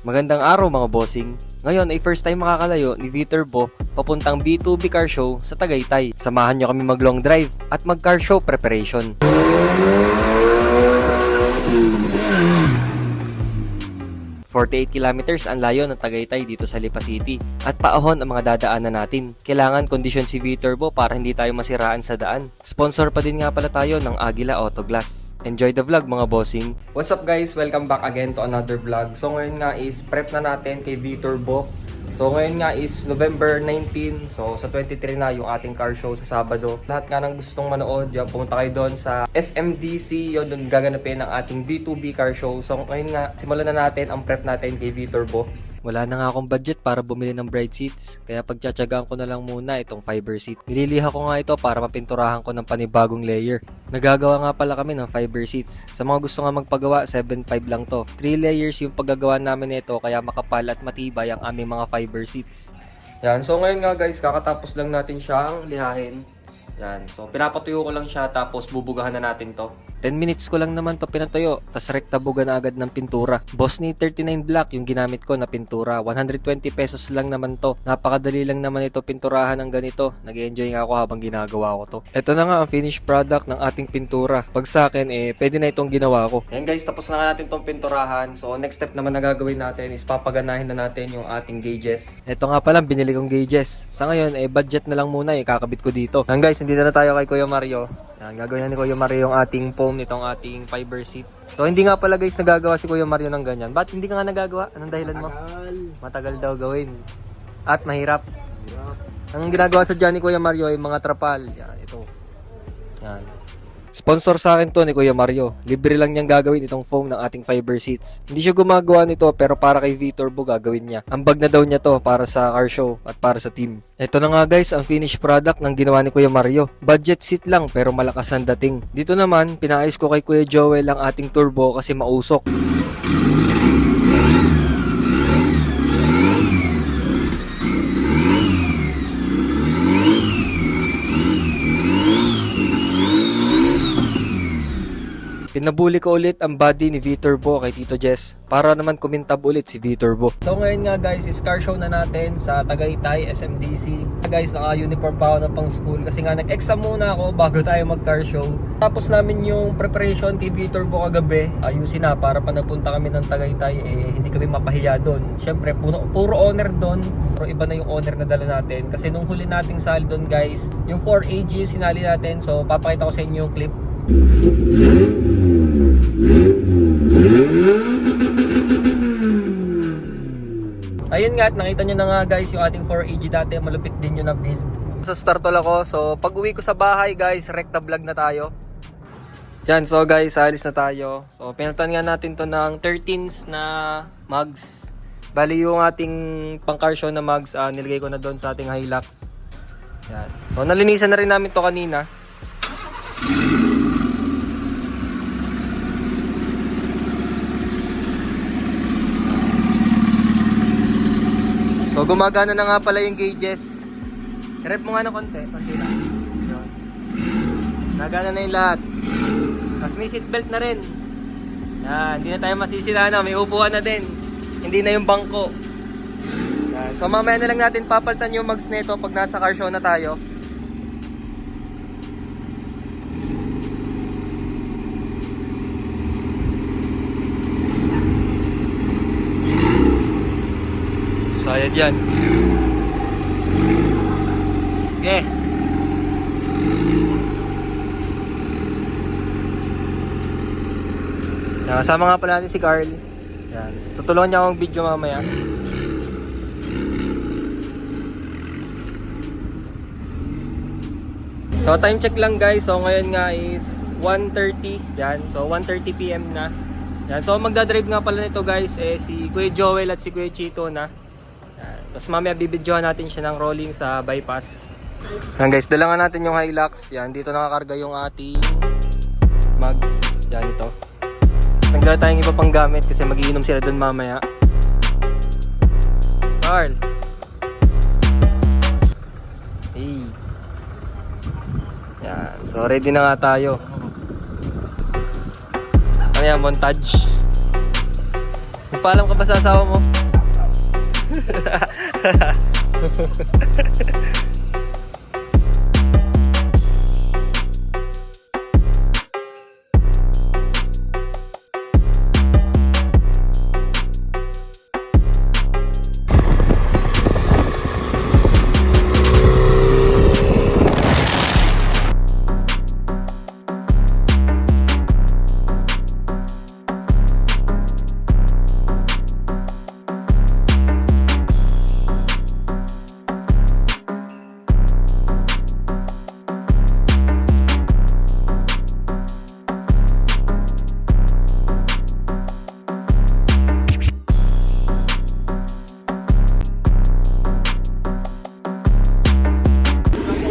Magandang araw mga bossing. Ngayon ay first time makakalayo ni Viterbo papuntang B2B Car Show sa Tagaytay. Samahan nyo kami mag long drive at mag car show preparation. 48 kilometers ang layo ng Tagaytay dito sa Lipa City at paahon ang mga dadaanan natin. Kailangan kondisyon si Viterbo para hindi tayo masiraan sa daan. Sponsor pa din nga pala tayo ng Aguila Autoglass. Enjoy the vlog mga bossing. What's up guys? Welcome back again to another vlog. So ngayon nga is prep na natin kay Viterbo. So ngayon nga is November 19. So sa 23 na yung ating car show sa Sabado. Lahat nga ng gustong manood, yan, pumunta kayo doon sa SMDC. Yun, doon gaganapin ang ating B2B car show. So ngayon nga, simulan na natin ang prep natin kay Viterbo. Wala na nga akong budget para bumili ng bride seats, kaya pagtsatsagaan ko na lang muna itong fiber seat. Nililiha ko nga ito para mapinturahan ko ng panibagong layer. Nagagawa nga pala kami ng fiber seats. Sa mga gusto nga magpagawa, 7.5 lang to. 3 layers yung paggagawa namin nito, kaya makapal at matibay ang aming mga fiber seats. Yan, so ngayon nga guys, kakatapos lang natin siyang lihahin. Yan, so pinapatuyo ko lang siya tapos bubugahan na natin to. 10 minutes ko lang naman to pinatuyo, tas rektabuga na agad ng pintura. Boss ni 39 Black yung ginamit ko na pintura. 120 pesos lang naman to. Napakadali lang naman ito pinturahan ng ganito. Nag-enjoy nga ako habang ginagawa ko to. Ito na nga ang finished product ng ating pintura. Pag sa akin, pwede na itong ginawa ko. Yan guys, tapos na nga natin tong pinturahan. So next step naman na gagawin natin is papaganahin na natin yung ating gauges. Ito nga pala, binili kong gauges. Sa ngayon, budget na lang muna, kakabit ko dito. Yan guys, dito na tayo kay Kuya Mario. Yan, gagawin na ni Kuya Mario yung ating foam nitong ating fiber seat. So hindi nga pala guys nagagawa si Kuya Mario ng ganyan. Ba't hindi ka nga nagagawa? Anong dahilan mo? Matagal daw gawin. At mahirap. Ang ginagawa sa dyan ni Kuya Mario ay mga trapal. Yan, ito. Yan. Sponsor sa akin to ni Kuya Mario. Libre lang niyang gagawin itong foam ng ating fiber seats. Hindi siya gumagawa nito pero para kay Viterbo gagawin niya. Ambag na daw niya to para sa car show at para sa team. Ito na nga guys ang finished product ng ginawa ni Kuya Mario. Budget seat lang pero malakas ang dating. Dito naman pinaayos ko kay Kuya Joel ang ating turbo kasi mausok. Pinabuli ko ulit ang body ni Viterbo kay Tito Jess para naman kumintab ulit si Viterbo. So ngayon nga guys, is car show na natin sa Tagaytay SMDC. Guys, naka-uniform pa ako ng pang school kasi nga nag-exam muna ako bago tayo mag-car show. Tapos namin yung preparation kay Viterbo kagabi. Ayusin na para pa nagpunta kami ng Tagaytay, hindi kami mapahiya doon. Syempre, puro owner doon. Pero iba na yung owner na dala natin. Kasi nung huli nating sali doon guys, yung 4AG sinali natin. So papakita ko sa inyo yung clip. Ayun nga, at nakita nyo na nga guys yung ating 4AG dati, malupit din yun na build. Sa startol ako, so pag uwi ko sa bahay guys, rekta vlog na tayo. Yan, so guys, alis na tayo. So pinalitan nga natin to ng 13s na mugs. Bali yung ating pang car show na mugs, nilagay ko na doon sa ating Hilux. Yan. So nalinisan na rin namin to kanina. So gumagana na nga pala yung gauges. I-rep mo nga ng konti lang. Yun. Nagana na yung lahat. Tapos may seatbelt na rin. Yan, hindi na tayo masisira na. May upuan na din. Hindi na yung bangko. Yan. So mamaya na lang natin papalitan yung mugs nito pag nasa car show na tayo. So ayan yan. Okay. Kasama nga pala natin si Carl. Yan. Tutulungan niya akong video mamaya. So time check lang guys. So ngayon nga is 1:30. Yan. So 1:30 PM na. Yan. So magdadrive nga pala nito guys si Kuya Joel at si Kuya Chito na. Tapos mamaya bibidyohan natin siya ng rolling sa bypass. Yan guys, dala nga natin yung Hilux. Yan, dito nakakarga yung ating mugs. Yan ito. Nagdala tayong iba pang gamit kasi magiinom sila dun mamaya. Carl! Hey! Yan, so ready na nga tayo. Ano yan, montage? Magpaalam ka ba sa asawa mo?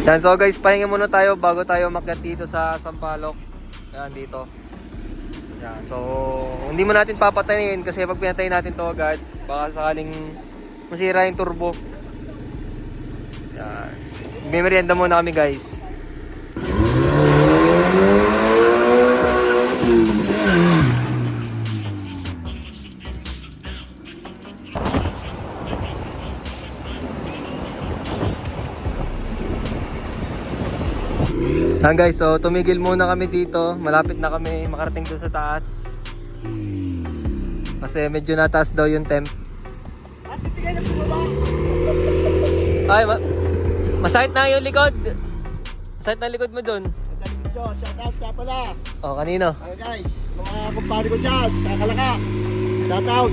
Yan, so guys, pahinga muna tayo bago tayo makyat dito sa Sampaloc. Yan, dito. Yan, so hindi mo natin papatayin kasi pag pinatayin natin to agad, baka sakaling masira yung turbo. Yan. May merienda muna kami guys. Yan guys, so tumigil muna kami dito. Malapit na kami makarating doon sa taas. Kasi medyo nataas daw yung temp. Ay, masakit na yung likod. Masakit na likod mo doon. Shout out ka pala. Oh, kanino? Okay guys, mga kumpare ko dyan, sa Kalaka. Shout out.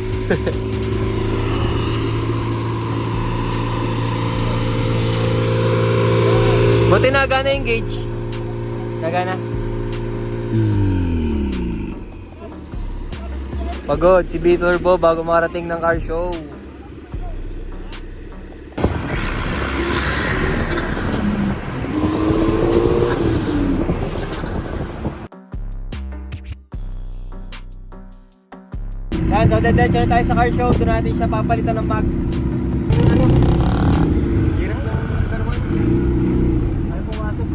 Buti na gana yung gauge. Nagana. Pagod si B-Turbo bago makarating ng car show. Yan, so dedetso na tayo sa car show. Doon natin siya papalitan ng mag. Ano? Hirap lang ng number 1. Ayaw pumasok.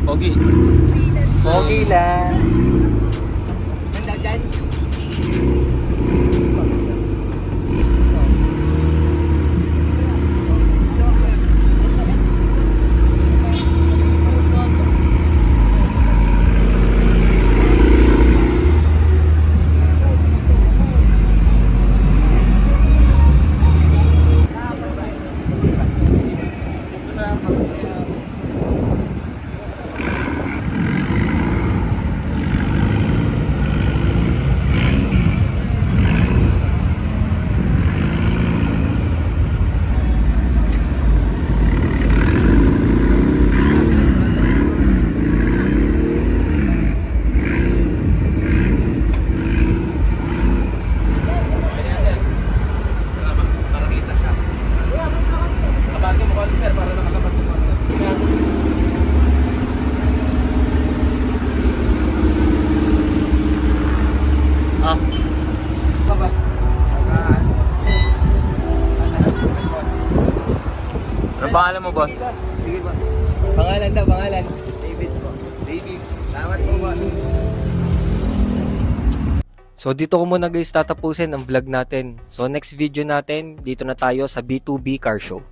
Pogi. Pogi lang. Ganda dyan. Pangalan mo, boss? Sige boss. Pangalan daw, pangalan. David po. David. Salamat po boss. So dito ko muna guys tatapusin ang vlog natin. So next video natin, dito na tayo sa B2B Car Show.